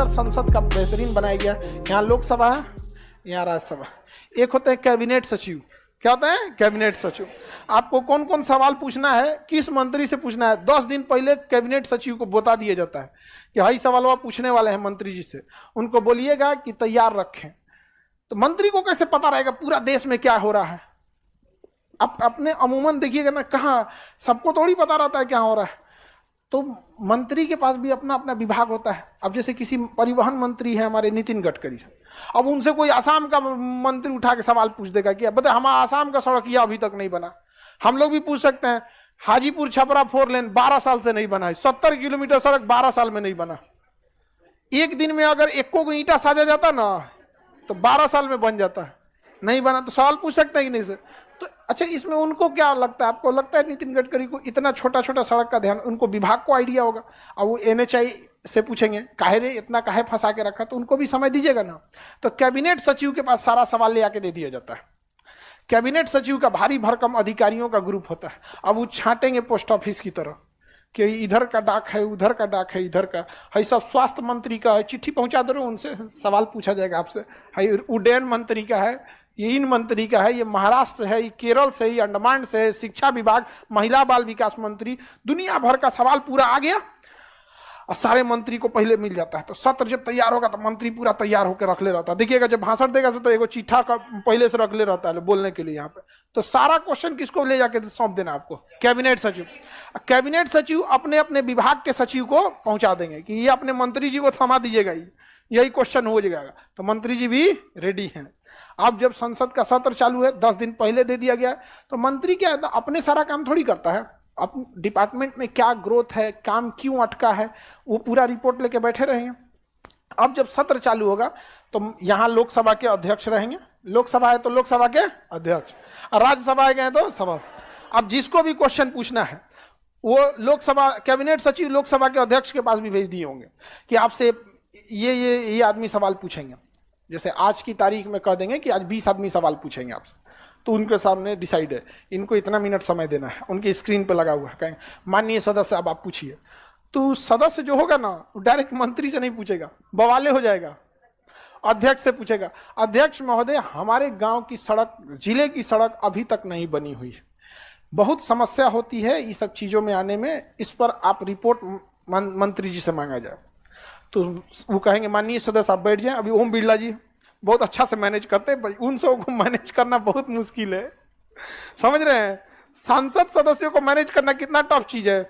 संसद का बेहतरीन बनाया गया। यहाँ लोकसभा है, यहाँ राज्यसभा। एक होते हैं कैबिनेट सचिव। क्या होता है? कैबिनेट सचिव। आपको कौन कौन सवाल पूछना है, किस मंत्री से पूछना है, 10 दिन पहले कैबिनेट सचिव को बता दिया जाता है कि हाई सवाल वो पूछने वाले हैं मंत्री जी से, उनको बोलिएगा कि तैयार रखें। तो मंत्री को कैसे पता रहेगा पूरा देश में क्या हो रहा है? आप अपने अमूमन देखिएगा ना, कहाँ सबको थोड़ी पता रहता है क्या हो रहा है। तो मंत्री के पास भी अपना अपना विभाग होता है। अब जैसे किसी परिवहन मंत्री है हमारे नितिन गडकरी से, अब उनसे कोई आसाम का मंत्री उठा के सवाल पूछ देगा कि बता हमारा आसाम का सड़क यह अभी तक नहीं बना। हम लोग भी पूछ सकते हैं, हाजीपुर छपरा 4 लेन 12 साल से नहीं बना है, 70 किलोमीटर सड़क 12 साल में नहीं बना। एक दिन में अगर 1 को ईंटा साजा जाता ना तो 12 साल में बन जाता है, नहीं बना। तो सवाल पूछ सकते हैं कि नहीं सर? तो अच्छा, इसमें उनको क्या लगता है? आपको लगता है नितिन गडकरी को इतना छोटा छोटा सड़क का ध्यान, उनको विभाग को आइडिया होगा। अब वो NHAI से पूछेंगे काहे रे इतना काहे फंसा के रखा, तो उनको भी समय दीजिएगा ना। तो कैबिनेट सचिव के पास सारा सवाल ले आके दे दिया जाता है। कैबिनेट सचिव का भारी भरकम अधिकारियों का ग्रुप होता है। अब वो छांटेंगे पोस्ट ऑफिस की तरह कि इधर का डाक है, उधर का डाक है, इधर का है, सब स्वास्थ्य मंत्री का है, चिट्ठी पहुंचा दो, उनसे सवाल पूछा जाएगा आपसे। है उड्डयन मंत्री का है, ये इन मंत्री का है, ये महाराष्ट्र से है, ये केरल से, ये अंडमान से है, शिक्षा विभाग, महिला बाल विकास मंत्री, दुनिया भर का सवाल पूरा आ गया और सारे मंत्री को पहले मिल जाता है। तो सत्र जब तैयार होगा तो मंत्री पूरा तैयार होकर रख ले रहता है। देखिएगा जब भाषण देगा तो एगो चिट्ठा का पहले से रख ले रहता है बोलने के लिए यहाँ पे। तो सारा क्वेश्चन किसको ले जाके सौंप देना आपको? कैबिनेट सचिव। कैबिनेट सचिव अपने अपने विभाग के सचिव को पहुंचा देंगे कि ये अपने मंत्री जी को थमा दीजिएगा, यही क्वेश्चन हो जाएगा। तो मंत्री जी भी रेडी हैं। अब जब संसद का सत्र चालू है, 10 दिन पहले दे दिया गया, तो मंत्री क्या है, अपने सारा काम थोड़ी करता है। अब डिपार्टमेंट में क्या ग्रोथ है, काम क्यों अटका है, वो पूरा रिपोर्ट लेके बैठे रहेंगे। अब जब सत्र चालू होगा तो यहाँ लोकसभा के अध्यक्ष रहेंगे, लोकसभा है तो लोकसभा के अध्यक्ष, और राज्यसभा गए तो सभा। अब जिसको भी क्वेश्चन पूछना है वो लोकसभा कैबिनेट सचिव लोकसभा के अध्यक्ष के पास भी भेज दिए होंगे कि आपसे ये आदमी सवाल पूछेंगे। जैसे आज की तारीख में कह देंगे कि आज 20 आदमी सवाल पूछेंगे आपसे, तो उनके सामने डिसाइड है, इनको इतना मिनट समय देना है, उनकी स्क्रीन पे लगा हुआ है। कहेंगे माननीय सदस्य अब आप पूछिए, तो सदस्य जो होगा ना वो डायरेक्ट मंत्री से नहीं पूछेगा, बवाले हो जाएगा, अध्यक्ष से पूछेगा। अध्यक्ष महोदय, हमारे गांव की सड़क, जिले की सड़क अभी तक नहीं बनी हुई है, बहुत समस्या होती है ये सब चीज़ों में आने में, इस पर आप रिपोर्ट मंत्री जी से मांगा जाए। तो वो कहेंगे माननीय सदस्य आप बैठ जाएं, अभी ओम बिरला जी बहुत अच्छा से मैनेज करते हैं, उन सबको मैनेज करना बहुत मुश्किल है, समझ रहे हैं? सांसद सदस्यों को मैनेज करना कितना टफ चीज़ है।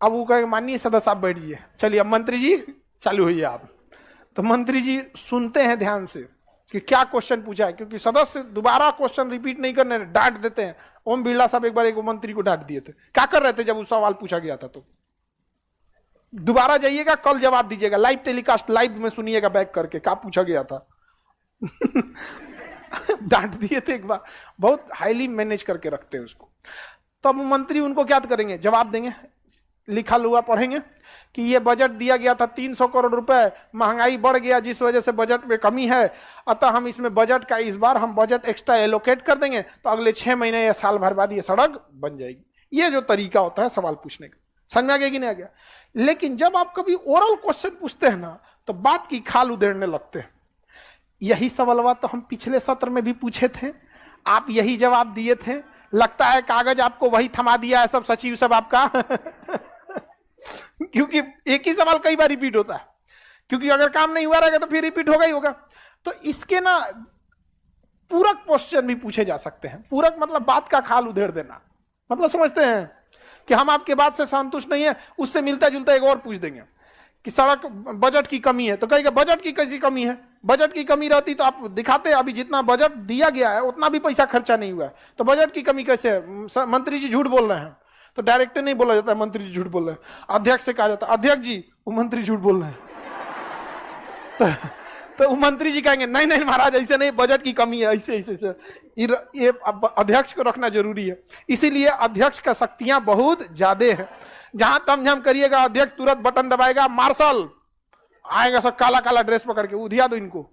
अब वो कहेंगे माननीय सदस्य आप बैठ जाइए, चलिए अब मंत्री जी चालू हुई आप। तो मंत्री जी सुनते हैं ध्यान से कि क्या क्वेश्चन पूछा है, क्योंकि सदस्य दोबारा क्वेश्चन रिपीट नहीं करने, डांट देते हैं। ओम बिरला साहब एक बार एक मंत्री को डांट दिए थे, क्या कर रहे थे जब वो सवाल पूछा गया था। तो दोबारा जाइएगा, कल जवाब दीजिएगा, लाइव टेलीकास्ट लाइव में सुनिएगा बैक करके क्या पूछा गया था। डांट दिए थे एक बार, बहुत हाईली मैनेज करके रखते हैं उसको। तो अब मंत्री उनको क्या करेंगे, जवाब देंगे, लिखा हुआ पढ़ेंगे कि ये बजट दिया गया था 300 करोड़ रुपए, महंगाई बढ़ गया जिस वजह से बजट में कमी है, अतः हम इसमें बजट का इस बार हम बजट एक्स्ट्रा एलोकेट कर देंगे, तो अगले 6 महीने या साल भर बाद ये सड़क बन जाएगी। ये जो तरीका होता है सवाल पूछने का, समझ में आ गया कि नहीं आ गया? लेकिन जब आप कभी ओरल क्वेश्चन पूछते हैं ना तो बात की खाल उधेड़ने लगते हैं। यही सवाल तो हम पिछले सत्र में भी पूछे थे, आप यही जवाब दिए थे, लगता है कागज आपको वही थमा दिया है सब सचिव सब आपका। क्योंकि एक ही सवाल कई बार रिपीट होता है, क्योंकि अगर काम नहीं हुआ रहेगा तो फिर रिपीट होगा ही होगा। तो इसके ना पूरक क्वेश्चन भी पूछे जा सकते हैं। पूरक मतलब बात का खाल उधेड़ देना, मतलब समझते हैं कि हम आपके बात से संतुष्ट नहीं है, उससे मिलता जुलता एक और पूछ देंगे कि सड़क बजट की कमी है, तो कहेगा बजट की कैसी कमी है? बजट की कमी रहती तो आप दिखाते, अभी जितना बजट दिया गया है उतना भी पैसा खर्चा नहीं हुआ है, तो बजट की कमी कैसे है? मंत्री जी झूठ बोल रहे हैं। तो डायरेक्टर नहीं बोला जाता है मंत्री जी झूठ बोल रहे हैं, अध्यक्ष से कहा जाता है अध्यक्ष जी वो मंत्री झूठ बोल रहे हैं। तो वो मंत्री जी कहेंगे नहीं नहीं महाराज ऐसे नहीं, बजट की कमी है, ऐसे ऐसे। ये अध्यक्ष को रखना जरूरी है, इसीलिए अध्यक्ष का शक्तियां बहुत ज्यादा है। जहां तमझम करिएगा अध्यक्ष तुरंत बटन दबाएगा, मार्शल आएगा सब काला काला ड्रेस पकड़ के, उधिया दो इनको,